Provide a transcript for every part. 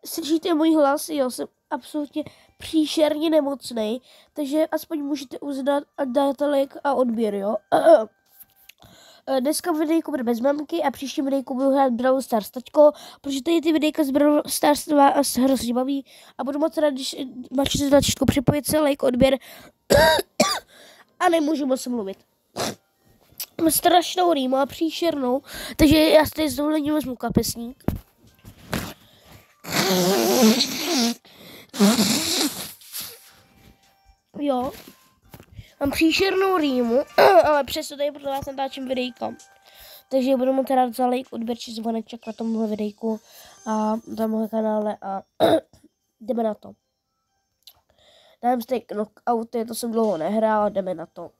slyšíte můj hlas, jo, jsem absolutně příšerně nemocnej, takže aspoň můžete uznat a dát like a odběr, jo. Dneska videjku bude bez mamky a příští videjku budu hrát Brawl Stars taťko, protože tady ty videjka z Brawl Stars vás hrozně baví a budu moc rád, když máte tlačítko připojit se, like, odběr a nemůžu moc mluvit. Mám strašnou rýmu a příšernou, takže já si tady s dovolením vezmu kapesník. Jo, mám příšernou rýmu, ale přesto tady pro vás natáčím videjka. Takže budu moc rád za like, odběr či zvoneček na tomhle videjku a na tomhle kanále a jdeme na to. Dám si knockouty, to jsem dlouho nehrál, jdeme na to.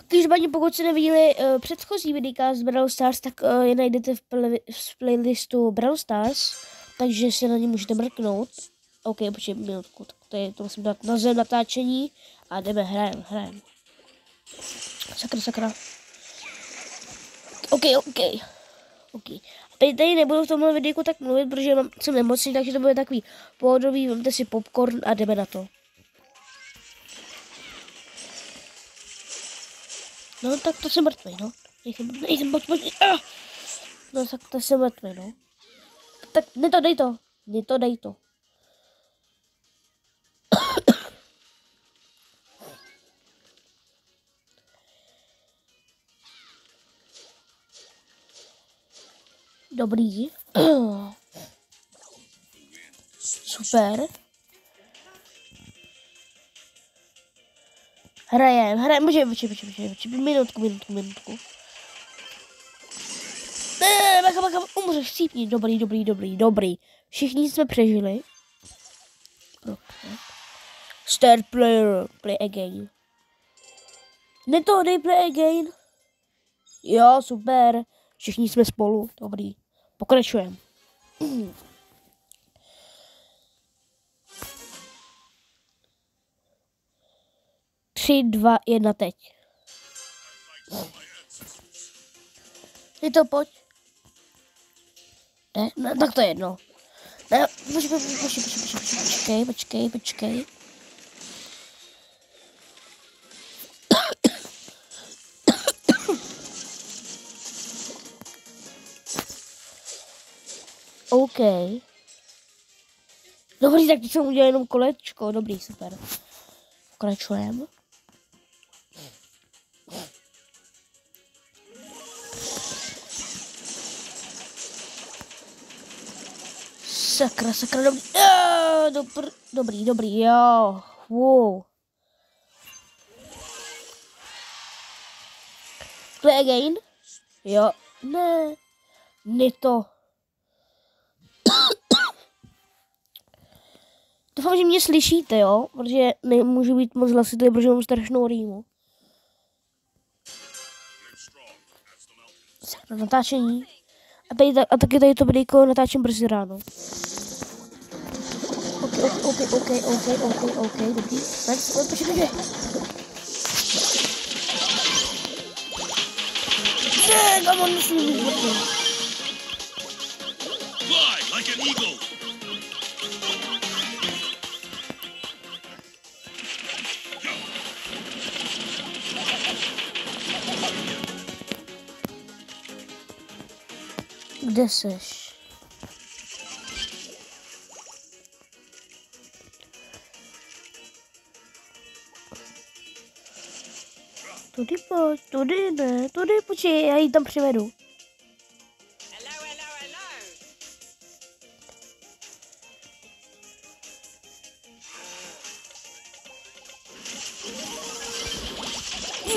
Každopádně pokud jste neviděli předchozí videjka z Brawl Stars, tak je najdete v playlistu Brawl Stars, takže se na ně můžete mrknout. OK, počkej minutku, tak to musím dát na zem natáčení a jdeme, hrajeme. Sakra. OK. Tady nebudu v tomhle videjku tak mluvit, protože jsem nemocný, takže to bude takový pohodový, vemte si popcorn a jdeme na to. No tak to jsem mrtvý, no. Nejsem No tak to jsem mrtvý, no. Tak dej to. Dobrý. Super. Hrajeme, můžeme, minutku. Ne, bacha, umřeš, cípni, dobrý. Všichni jsme přežili. Start player, play again. Dej play again. Jo, super. Všichni jsme spolu, dobrý. Pokračujeme. 3, 2, 1, teď. Je to pojď. Ne, tak to je jedno. Ne, počkej. OK. Dobrý, tak teď jsem udělal jenom kolečko. Dobrý, super. Pokračujeme. Sakra, dobrý, jo. Wow. Play again. Jo, ne to. Doufám, že mě slyšíte, jo, protože nemůžu být moc hlasitý, protože mám strašnou rýmu. Na natáčení. A taky tady to videjko natáčím brzy ráno. OK, dobrý. Počkej. Ne, kam on nesmí být mrtvý. Fly like an eagle. Kde seš? Tudy pojď, tudy počkej, já ji tam přivedu.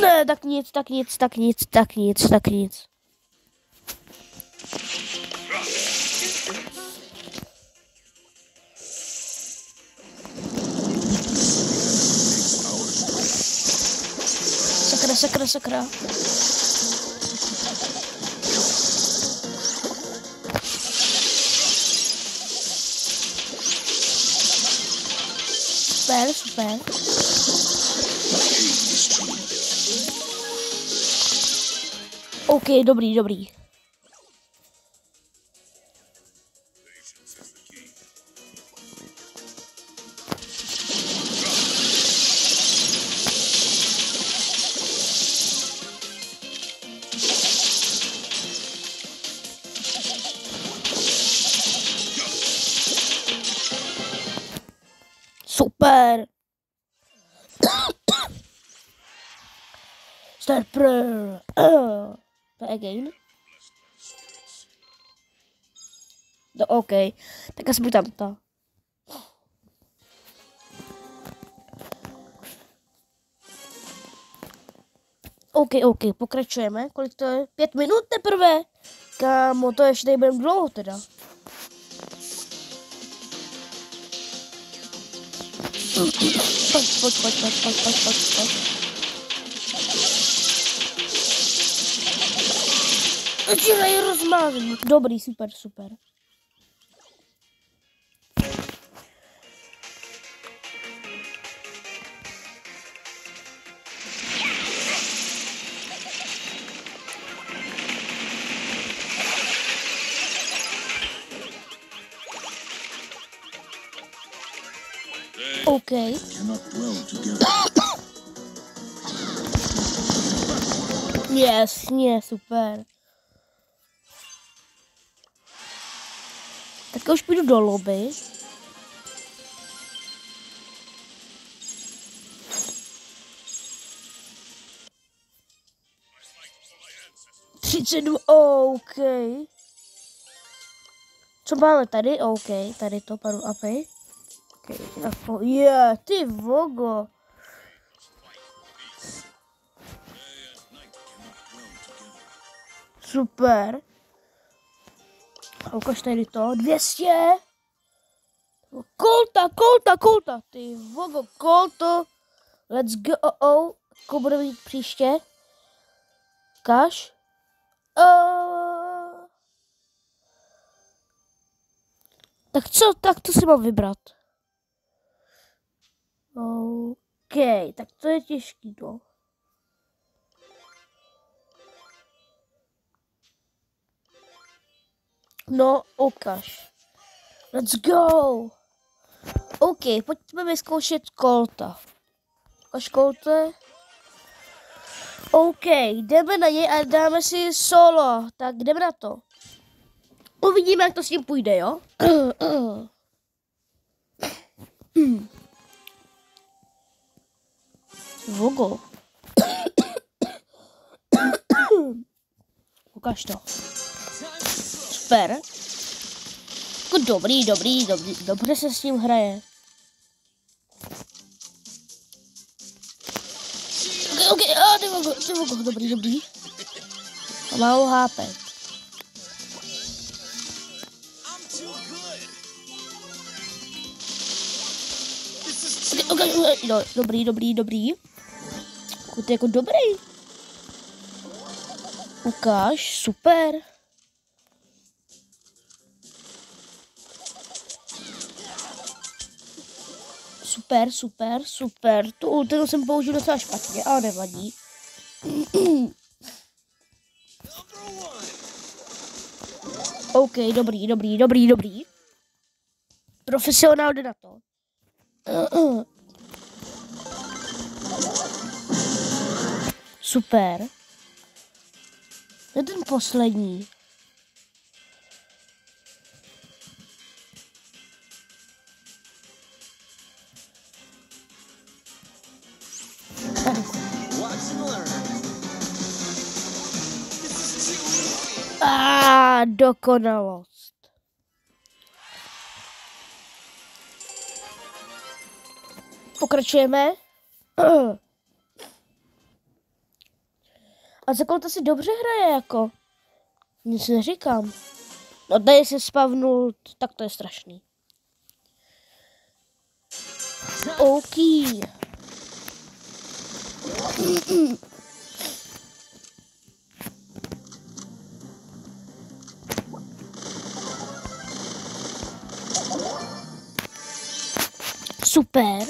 Ne, tak nic. Sakra. Super. OK, dobrý. Super. Start prayer. Again. No, OK. Tak aspoň tamto. OK, pokračujeme. Kolik to je? 5 minut teprve? Kámo, to ještě tady budeme dlouho teda. Pojď. Začínají rozmázení. Dobrý, super. OK. Jasně, super. Tak už půjdu do lobby. OK. Co máme tady? OK, tady to padu apy. Okay. Ty vogo. Super. A ukaž tady to. 200. Kolta. Ty vogo, kolto. Let's go. Jako bude mít příště. Ukaž. Tak co? Tak to si mám vybrat. OK, tak to je těžký, no. No, ukaž. Let's go. OK, pojďme vyzkoušet kolta. Ukaž kolte. OK, jdeme na něj a dáme si solo. Tak jdeme na to. Uvidíme, jak to s ním půjde, jo? Vogo. Ukaž to. Super. Jako dobrý. Dobře se s ním hraje. OK. Ty vogo, dobrý. A málo HP. Okay. No, dobrý. To je jako dobrý. Ukáž, super. Super. Tu ultinu jsem použil docela špatně, ale nevadí. OK, dobrý. Profesionál jde na to. Super. Je ten poslední. Dokonalost. Pokračujeme. A za kolta si dobře hraje, jako. Nic neříkám. No tady se spavnul, tak to je strašný. OK. Super.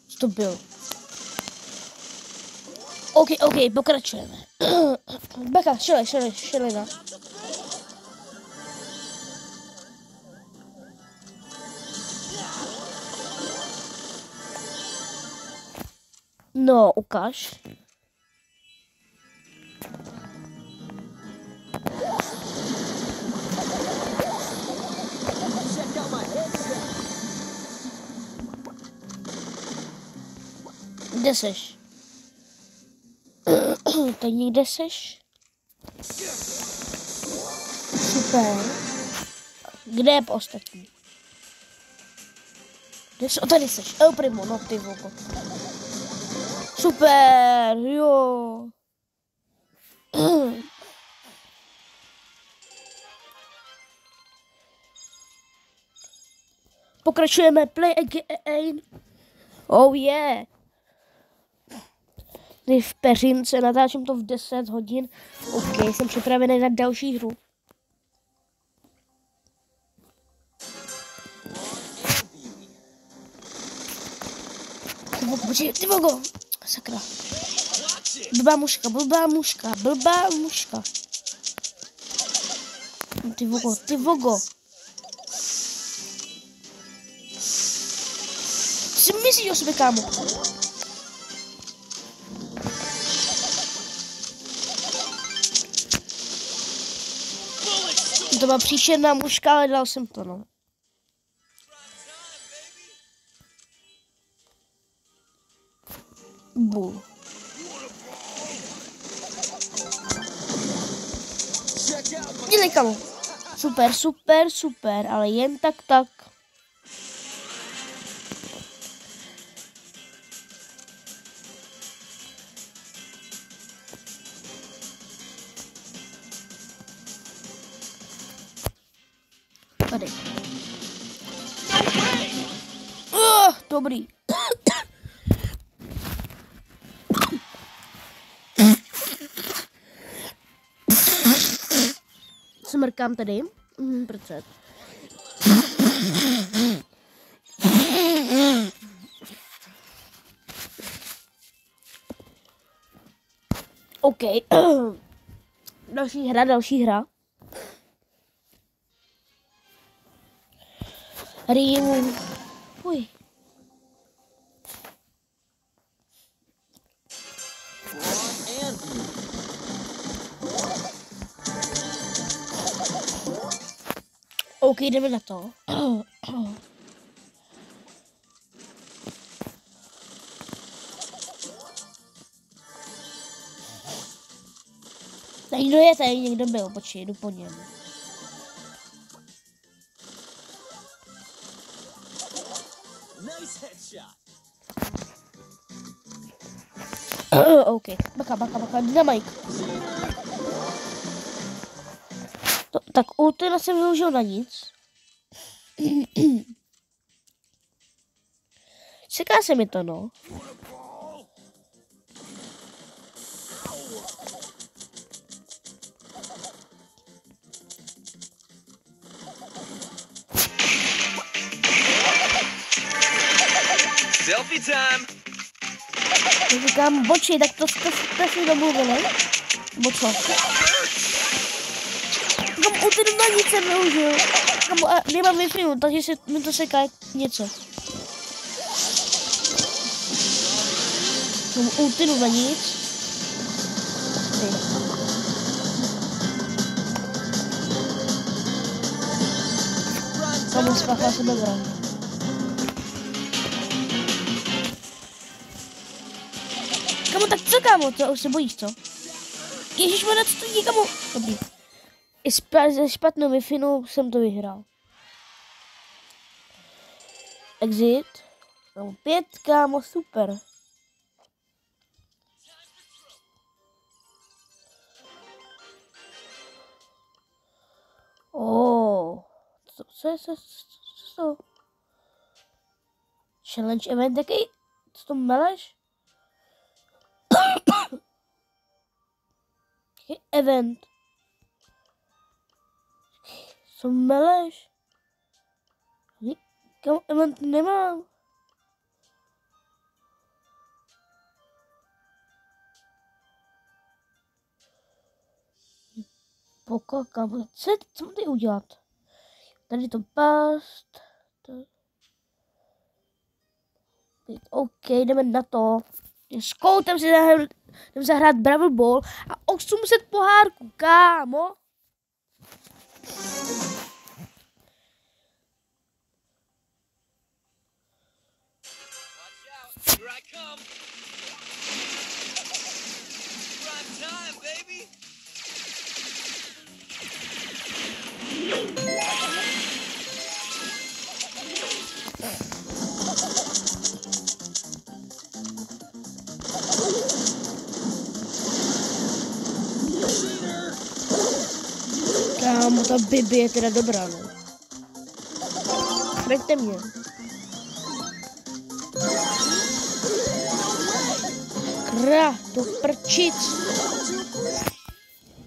Co to byl? OK, pokračujeme. Beka, šelina. No, ukáž. Kde seš? Tady někde seš? Super. Kde je ostatní? Kde jsi? O, tady seš. El Primo, no ty vogo. Super, jo. Pokračujeme, play again. Oh yeah. Tady v peřince, natáčím to v 10 hodin. OK, jsem připravený na další hru. Ty vogo. Sakra. Blbá muška, blbá muška, blbá muška. Ty vogo, ty vogo. Co myslíš o sobě, kámo? To byla příšerná muška, ale dal jsem to, no. Bull. Dělej, kamo. Super, super, super, ale jen tak. Tady. Dobrý. Smrkám tady. Proč? OK. Další hra. Rýmu. Uj. OK, jdeme na to. Tady kdo je? Tady někdo byl, počkej, jdu po něm. OK, baka, dynamite. Tak ultina jsem využil na nic. Čeká se mi to, no. Selfie time. Říkám, boči, tak to si domluvili. Bo co? Kam ultinu na nic jsem využil. A nemám Wi-Fi, takže se mi to seká něco. Kam ultinu na nic. Kamu spáchá se bezraně. Kamu, tak co, kámo? To už se bojíš, co? Ježišmarja, co to dějí, kamu? Dobrý. I se špatnou Wi-Fi jsem to vyhrál. Exit. Kámo, 5, kámo, super. Co? Challenge event, jaký? Co to meleš? Jaký event? Co meleš? Kam event nemám. Pokakám. Co mám tady udělat? Tady to past. OK, jdeme na to. S Koutem si zahrát Brawl Ball a 800 pohárků, kámo. Here I come. Prime time, baby. Kámo, ta Bibi je teda dobrá, no. Chraňte mě. To prčic.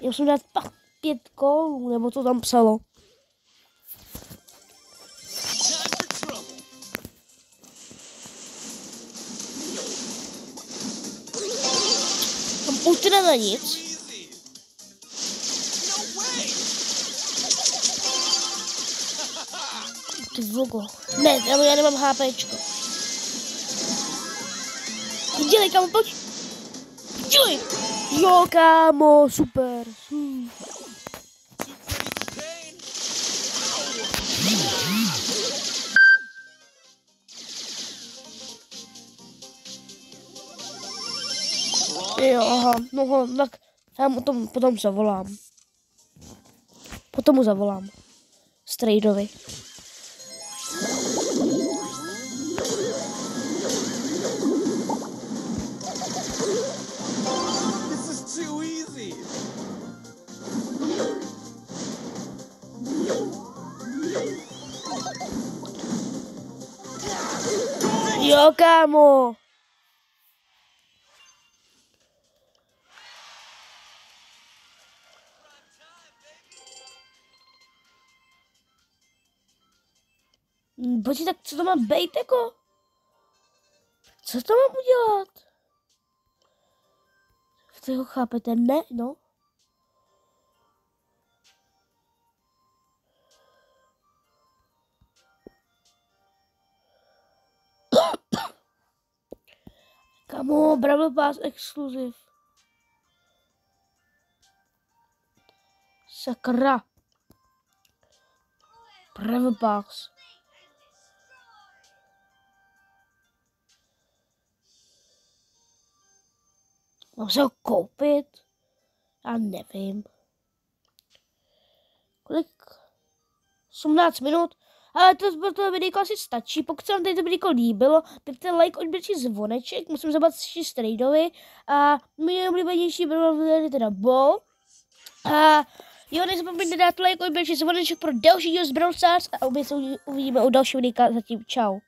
Já musím dát pak 5 kolů, nebo to tam psalo. Tam už teda na nic. Ty vogo. Ne, já nemám HPčko. Dělej, kámo, pojď. Dělej. Jo, kámo, super. Jo, aha, no, tak já mu potom zavolám. Potom mu zavolám. Strejdovi. Jo, kámo. Počkej, tak co to má být, jako? Co to mám udělat? Vy ho chápete? Ne, no. Kamo, Brawl Pass exkluziv. Sakra. Brawl Pass. Mám se ho koupit? Já nevím. Kolik? 18 minut? Ale to pro to videjko asi stačí. Pokud se vám tady to videjko líbilo, dejte like, odběrčí zvoneček, musím zabat Strejdovi a můj oblíbenější byl teda Bo. A jo, nezapomeňte dát like, odběrčí zvoneček pro další díl z Brawl Stars a opět se uvidíme u dalšího videjka. Zatím čau.